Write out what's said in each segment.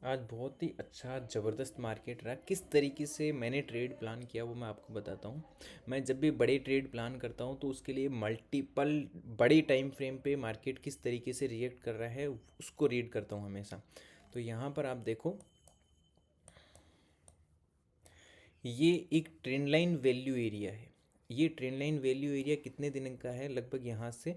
आज बहुत ही अच्छा ज़बरदस्त मार्केट रहा। किस तरीके से मैंने ट्रेड प्लान किया वो मैं आपको बताता हूँ। मैं जब भी बड़े ट्रेड प्लान करता हूँ तो उसके लिए मल्टीपल बड़े टाइम फ्रेम पे मार्केट किस तरीके से रिएक्ट कर रहा है उसको रीड करता हूँ हमेशा। तो यहाँ पर आप देखो, ये एक ट्रेंड लाइन वैल्यू एरिया है। ये ट्रेंड लाइन वैल्यू एरिया कितने दिन का है? लगभग यहाँ से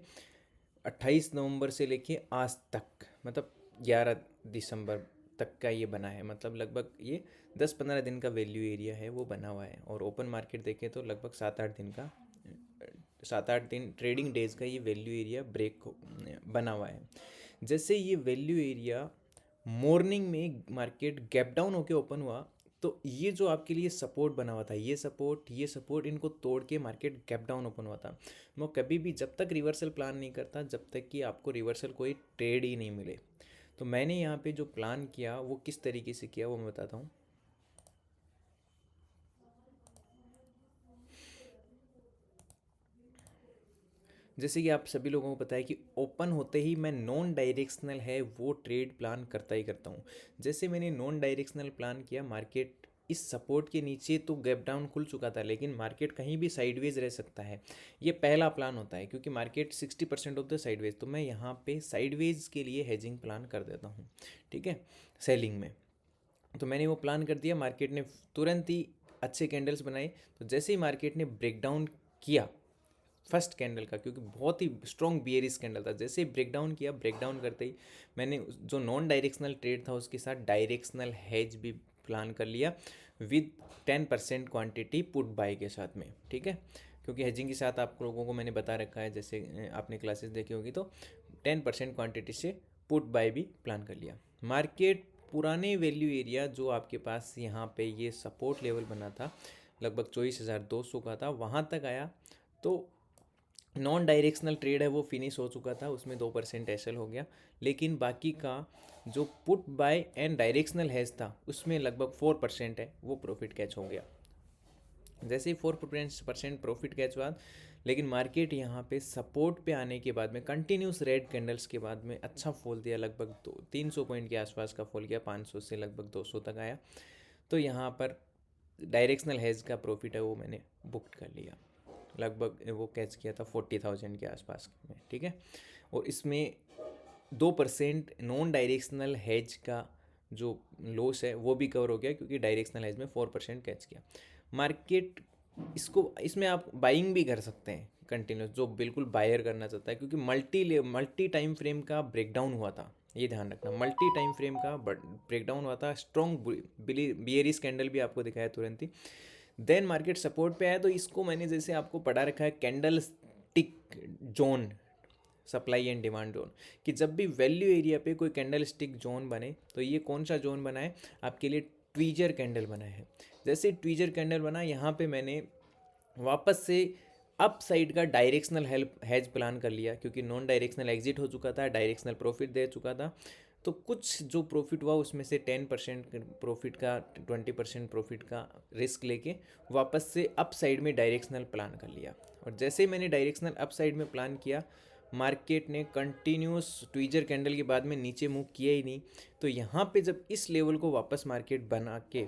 28 नवंबर से लेके आज तक, मतलब 11 दिसंबर तक का ये बना है। मतलब लगभग ये 10-15 दिन का वैल्यू एरिया है वो बना हुआ है। और ओपन मार्केट देखें तो लगभग 7-8 दिन का, 7-8 दिन ट्रेडिंग डेज का ये वैल्यू एरिया ब्रेक बना हुआ है। जैसे ये वैल्यू एरिया मॉर्निंग में मार्केट गैप डाउन होके ओपन हुआ, तो ये जो आपके लिए सपोर्ट बना हुआ था, ये सपोर्ट इनको तोड़ के मार्केट गैप डाउन ओपन हुआ था। मैं कभी भी जब तक रिवर्सल प्लान नहीं करता जब तक कि आपको रिवर्सल कोई ट्रेड ही नहीं मिले। तो मैंने यहाँ पे जो प्लान किया वो किस तरीके से किया वो मैं बताता हूँ। जैसे कि आप सभी लोगों को पता है कि ओपन होते ही मैं नॉन डायरेक्शनल है वो ट्रेड प्लान करता ही करता हूँ। जैसे मैंने नॉन डायरेक्शनल प्लान किया, मार्केट इस सपोर्ट के नीचे तो गैप डाउन खुल चुका था, लेकिन मार्केट कहीं भी साइडवेज रह सकता है। ये पहला प्लान होता है क्योंकि मार्केट 60% होता है साइडवेज, तो मैं यहाँ पे साइडवेज के लिए हेजिंग प्लान कर देता हूँ। ठीक है, सेलिंग में। तो मैंने वो प्लान कर दिया, मार्केट ने तुरंत ही अच्छे कैंडल्स बनाए। तो जैसे ही मार्केट ने ब्रेकडाउन किया फर्स्ट कैंडल का, क्योंकि बहुत ही स्ट्रॉन्ग बियरिश कैंडल था, जैसे ही ब्रेकडाउन किया, ब्रेकडाउन करते ही मैंने जो नॉन डायरेक्शनल ट्रेड था उसके साथ डायरेक्शनल हेज भी प्लान कर लिया विद 10% क्वांटिटी पुट बाय के साथ में। ठीक है, क्योंकि हेजिंग के साथ आप लोगों को मैंने बता रखा है, जैसे आपने क्लासेस देखी होगी, तो 10% क्वांटिटी से पुट बाय भी प्लान कर लिया। मार्केट पुराने वैल्यू एरिया जो आपके पास यहाँ पे ये सपोर्ट लेवल बना था, लगभग 24,200 का था, वहाँ तक आया। तो नॉन डायरेक्शनल ट्रेड है वो फिनिश हो चुका था, उसमें 2% एसएल हो गया। लेकिन बाकी का जो put buy and directional has था उसमें लगभग 4% है वो प्रॉफिट कैच हो गया। जैसे ही 4% प्रॉफिट कैच हुआ, लेकिन मार्केट यहाँ पे सपोर्ट पे आने के बाद में कंटिन्यूस रेड कैंडल्स के बाद में अच्छा फॉल दिया, लगभग 300 पॉइंट के आसपास का फॉल किया, 500 से लगभग 200 तक आया। तो यहाँ पर डायरेक्शनल हेज का प्रॉफिट है वो मैंने बुक कर लिया, लगभग वो कैच किया था 40,000 के आसपास में। ठीक है, और इसमें 2% नॉन डायरेक्शनल हेज का जो लॉस है वो भी कवर हो गया, क्योंकि डायरेक्शनल हेज में 4% कैच किया मार्केट। इसको इसमें आप बाइंग भी कर सकते हैं कंटिन्यूस, जो बिल्कुल बायर करना चाहता है, क्योंकि मल्टी टाइम फ्रेम का ब्रेकडाउन हुआ था। ये ध्यान रखना, मल्टी टाइम फ्रेम का ब्रेकडाउन हुआ था, स्ट्रॉन्ग बियरिश कैंडल भी आपको दिखाया तुरंत ही। देन मार्केट सपोर्ट पे आया, तो इसको मैंने जैसे आपको पढ़ा रखा है candle stick zone, supply and demand zone, कि जब भी वैल्यू एरिया पे कोई कैंडल स्टिक जोन बने तो ये कौन सा जोन बना है आपके लिए? ट्वीजर कैंडल बना है। जैसे ट्वीजर कैंडल बना, यहाँ पे मैंने वापस से अप साइड का डायरेक्शनल हेल्प हैज प्लान कर लिया, क्योंकि नॉन डायरेक्शनल एग्जिट हो चुका था, डायरेक्शनल प्रॉफिट दे चुका था। तो कुछ जो प्रॉफिट हुआ उसमें से 10% प्रॉफिट का, 20% प्रॉफिट का रिस्क लेके वापस से अप साइड में डायरेक्शनल प्लान कर लिया। और जैसे ही मैंने डायरेक्शनल अप साइड में प्लान किया, मार्केट ने कंटिन्यूस ट्वीजर कैंडल के बाद में नीचे मूव किया ही नहीं। तो यहाँ पे जब इस लेवल को वापस मार्केट बना के,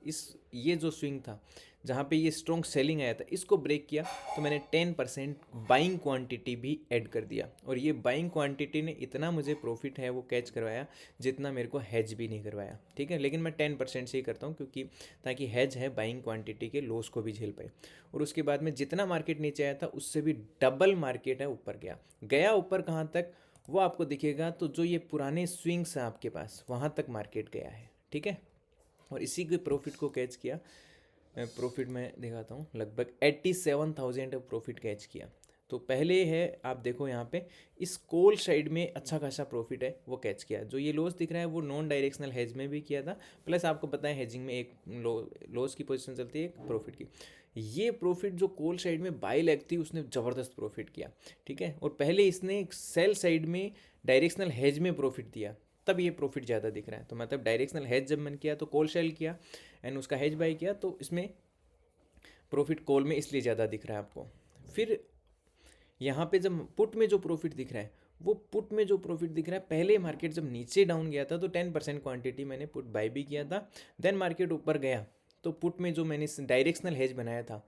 इस ये जो स्विंग था जहाँ पे ये स्ट्रॉन्ग सेलिंग आया था, इसको ब्रेक किया, तो मैंने 10% बाइंग क्वांटिटी भी ऐड कर दिया। और ये बाइंग क्वांटिटी ने इतना मुझे प्रॉफिट है वो कैच करवाया जितना मेरे को हैज भी नहीं करवाया। ठीक है, लेकिन मैं 10% से ही करता हूँ, क्योंकि ताकि हैज है बाइंग क्वांटिटी के लॉस को भी झेल पाए। और उसके बाद में जितना मार्केट नीचे आया था उससे भी डबल मार्केट है ऊपर गया। गया ऊपर कहाँ तक वो आपको दिखेगा, तो जो ये पुराने स्विंग्स हैं आपके पास वहाँ तक मार्केट गया है। ठीक है, और इसी के प्रॉफिट को कैच किया। प्रॉफिट में दिखाता हूँ, लगभग 87,000 प्रॉफिट कैच किया। तो पहले है, आप देखो यहाँ पे इस कॉल साइड में अच्छा खासा प्रॉफिट है वो कैच किया। जो ये लॉस दिख रहा है वो नॉन डायरेक्शनल हेज में भी किया था, प्लस आपको पता है हेजिंग में एक लॉस की पोजीशन चलती है, एक प्रॉफिट की। ये प्रॉफिट जो कॉल साइड में बाई लेग थी उसने ज़बरदस्त प्रॉफिट किया। ठीक है, और पहले इसने सेल साइड में डायरेक्शनल हेज में प्रॉफिट दिया, तब ये प्रॉफिट ज़्यादा दिख रहा है। तो मतलब डायरेक्शनल हेज जब मैंने किया तो कॉल सेल किया एंड उसका हेज बाई किया, तो इसमें प्रॉफिट कॉल में इसलिए ज़्यादा दिख रहा है आपको। फिर यहाँ पे जब पुट में जो प्रॉफिट दिख रहा है वो पुट में जो प्रॉफिट दिख रहा है, पहले मार्केट जब नीचे डाउन गया था तो 10% क्वांटिटी मैंने पुट बाय भी किया था, देन मार्केट ऊपर गया तो पुट में जो मैंने डायरेक्शनल हेज बनाया था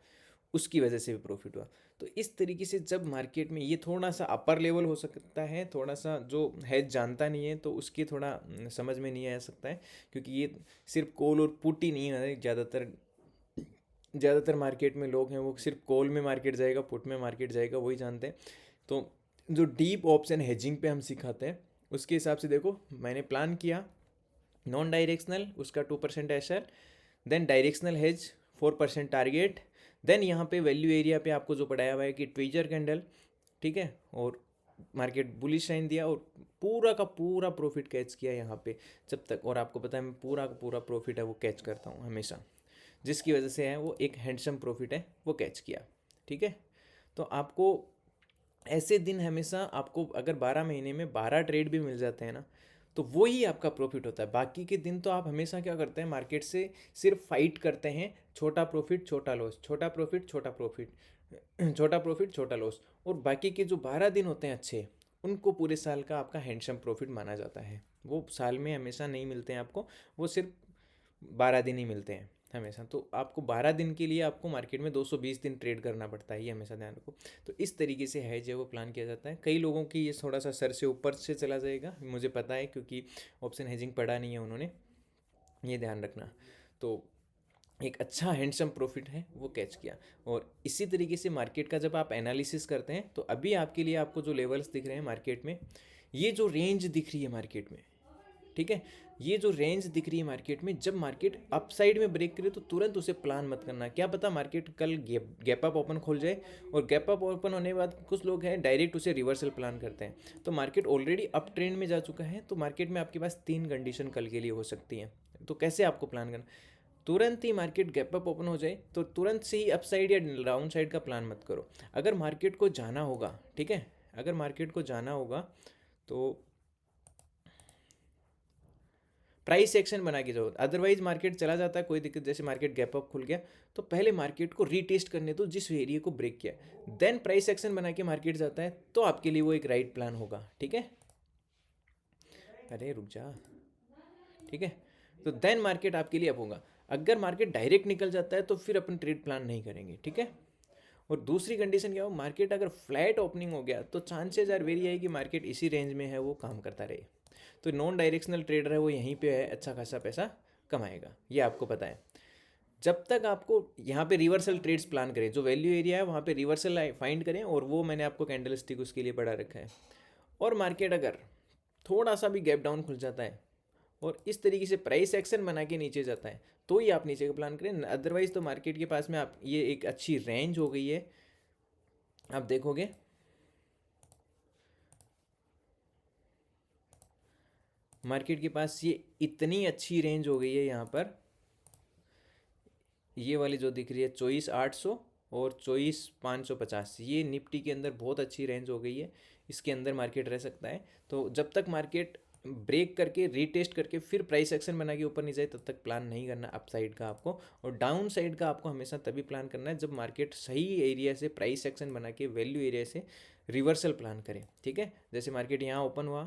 उसकी वजह से भी प्रॉफिट हुआ। तो इस तरीके से जब मार्केट में ये थोड़ा सा अपर लेवल हो सकता है, थोड़ा सा जो हेज जानता नहीं है तो उसकी थोड़ा समझ में नहीं आ सकता है, क्योंकि ये सिर्फ कॉल और पुट ही नहीं है। ज़्यादातर मार्केट में लोग हैं वो सिर्फ कॉल में मार्केट जाएगा, पुट में मार्केट जाएगा, वही जानते हैं। तो जो डीप ऑप्शन हेजिंग पे हम सिखाते हैं उसके हिसाब से देखो, मैंने प्लान किया नॉन डायरेक्शनल उसका 2% एशर, then directional has 4% target, then यहाँ पे वैल्यू एरिया पे आपको जो पढ़ाया हुआ है कि ट्विजर कैंडल, ठीक है, और मार्केट बुलिश साइन दिया और पूरा का पूरा प्रॉफिट कैच किया यहाँ पे जब तक। और आपको पता है मैं पूरा का पूरा प्रॉफिट है वो कैच करता हूँ हमेशा, जिसकी वजह से है वो एक हैंडसम प्रॉफिट है वो कैच किया, ठीक है। तो आपको ऐसे दिन हमेशा, आपको अगर 12 महीने में 12 ट्रेड भी मिल जाते हैं ना तो वो ही आपका प्रॉफिट होता है। बाकी के दिन तो आप हमेशा क्या करते हैं, मार्केट से सिर्फ फाइट करते हैं, छोटा प्रॉफिट छोटा लॉस, छोटा प्रॉफिट छोटा प्रॉफिट छोटा प्रॉफिट छोटा लॉस। और बाकी के जो 12 दिन होते हैं अच्छे, उनको पूरे साल का आपका हैंडसम प्रॉफिट माना जाता है। वो साल में हमेशा नहीं मिलते हैं आपको, वो सिर्फ 12 दिन ही मिलते हैं हमेशा। तो आपको 12 दिन के लिए आपको मार्केट में 220 दिन ट्रेड करना पड़ता है, ये हमेशा ध्यान रखो। तो इस तरीके से है जो वो प्लान किया जाता है। कई लोगों की ये थोड़ा सा सर से ऊपर से चला जाएगा, मुझे पता है, क्योंकि ऑप्शन हेजिंग पढ़ा नहीं है उन्होंने, ये ध्यान रखना। तो एक अच्छा हैंडसम प्रॉफिट है वो कैच किया। और इसी तरीके से मार्केट का जब आप एनालिसिस करते हैं तो अभी आपके लिए आपको जो लेवल्स दिख रहे हैं मार्केट में, ये जो रेंज दिख रही है मार्केट में, ठीक है, ये जो रेंज दिख रही है मार्केट में, जब मार्केट अपसाइड में ब्रेक करे तो तुरंत उसे प्लान मत करना। क्या पता मार्केट कल गैप अप ओपन खोल जाए, और गैप अप ओपन होने के बाद कुछ लोग हैं डायरेक्ट उसे रिवर्सल प्लान करते हैं। तो मार्केट ऑलरेडी अप ट्रेंड में जा चुका है, तो मार्केट में आपके पास 3 कंडीशन कल के लिए हो सकती हैं। तो कैसे आपको प्लान करना, तुरंत ही मार्केट गैप अप ओपन हो जाए तो तुरंत से ही अप साइड या डाउन साइड का प्लान मत करो। अगर मार्केट को जाना होगा, ठीक है, अगर मार्केट को जाना होगा तो प्राइस एक्शन बना के जाओ, अदरवाइज मार्केट चला जाता है, कोई दिक्कत, जैसे मार्केट गैप अप खुल गया तो पहले मार्केट को रीटेस्ट करने दो जिस एरिया को ब्रेक किया, देन प्राइस एक्शन बना के मार्केट जाता है, तो आपके लिए वो एक राइट प्लान होगा, ठीक है। अरे रुक जा, ठीक है। तो देन मार्केट आपके लिए अप होगा। अगर मार्केट डायरेक्ट निकल जाता है तो फिर अपन ट्रेड प्लान नहीं करेंगे, ठीक है। और दूसरी कंडीशन क्या हो, मार्केट अगर फ्लैट ओपनिंग हो गया तो चांसेज आर वेरी है कि मार्केट इसी रेंज में है वो काम करता रहे। तो नॉन डायरेक्शनल ट्रेडर है वो यहीं पे है, अच्छा खासा पैसा कमाएगा, ये आपको पता है। जब तक आपको यहाँ पे रिवर्सल ट्रेड्स प्लान करें, जो वैल्यू एरिया है वहाँ पे रिवर्सल फाइंड करें, और वो मैंने आपको कैंडल स्टिक उसके लिए पढ़ा रखा है। और मार्केट अगर थोड़ा सा भी गैप डाउन खुल जाता है और इस तरीके से प्राइस एक्शन बना के नीचे जाता है तो ही आप नीचे का प्लान करें, अदरवाइज तो मार्केट के पास में आप ये एक अच्छी रेंज हो गई है, आप देखोगे मार्केट के पास ये इतनी अच्छी रेंज हो गई है यहाँ पर, ये वाली जो दिख रही है 24,800 और 24,550, ये निफ्टी के अंदर बहुत अच्छी रेंज हो गई है, इसके अंदर मार्केट रह सकता है। तो जब तक मार्केट ब्रेक करके रीटेस्ट करके फिर प्राइस एक्शन बना के ऊपर नहीं जाए तब तक प्लान नहीं करना अप साइड का आपको, और डाउन साइड का आपको हमेशा तभी प्लान करना है जब मार्केट सही एरिया से प्राइस एक्शन बना के वैल्यू एरिया से रिवर्सल प्लान करें, ठीक है। जैसे मार्केट यहाँ ओपन हुआ,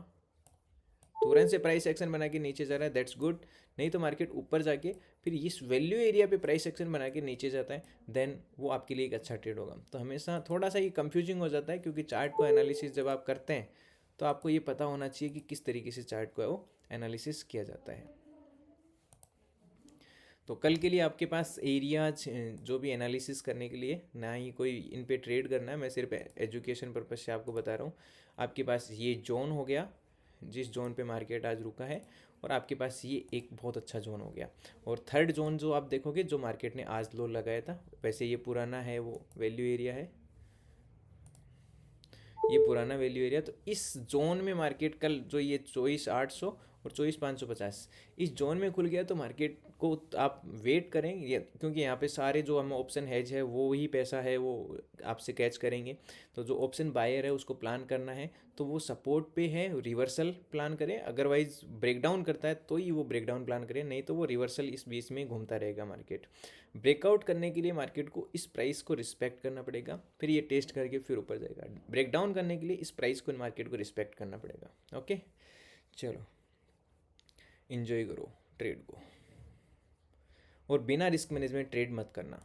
तुरंत से प्राइस एक्शन बना के नीचे जा रहा है, दैट्स गुड। नहीं तो मार्केट ऊपर जाके फिर इस वैल्यू एरिया पे प्राइस एक्शन बना के नीचे जाता है, देन वो आपके लिए एक अच्छा ट्रेड होगा। तो हमेशा थोड़ा सा ये कंफ्यूजिंग हो जाता है, क्योंकि चार्ट को एनालिसिस जब आप करते हैं तो आपको ये पता होना चाहिए कि किस तरीके से चार्ट को वो एनालिसिस किया जाता है। तो कल के लिए आपके पास एरियाज जो भी एनालिसिस करने के लिए, ना ही कोई इन पे ट्रेड करना है, मैं सिर्फ एजुकेशन पर्पज से आपको बता रहा हूँ। आपके पास ये जोन हो गया जिस जोन पे मार्केट आज रुका है, और आपके पास ये एक बहुत अच्छा जोन हो गया। और थर्ड जोन जो आप देखोगे जो मार्केट ने आज लो लगाया था, वैसे ये पुराना है वो वैल्यू एरिया है, ये पुराना वैल्यू एरिया। तो इस जोन में मार्केट कल जो ये 24,800 और 24,550 इस जोन में खुल गया तो मार्केट को आप वेट करें क्योंकि यहाँ पे सारे जो हम ऑप्शन हेज है वो ही पैसा है वो आपसे कैच करेंगे। तो जो ऑप्शन बायर है उसको प्लान करना है तो वो सपोर्ट पे है, रिवर्सल प्लान करें, अदरवाइज ब्रेकडाउन करता है तो ही वो ब्रेकडाउन प्लान करें, नहीं तो वो रिवर्सल इस बीच में घूमता रहेगा मार्केट। ब्रेकआउट करने के लिए मार्केट को इस प्राइस को रिस्पेक्ट करना पड़ेगा, फिर ये टेस्ट करके फिर ऊपर जाएगा। ब्रेकडाउन करने के लिए इस प्राइस को मार्केट को रिस्पेक्ट करना पड़ेगा। ओके, चलो इन्जॉय करो ट्रेड को, और बिना रिस्क मैनेजमेंट ट्रेड मत करना।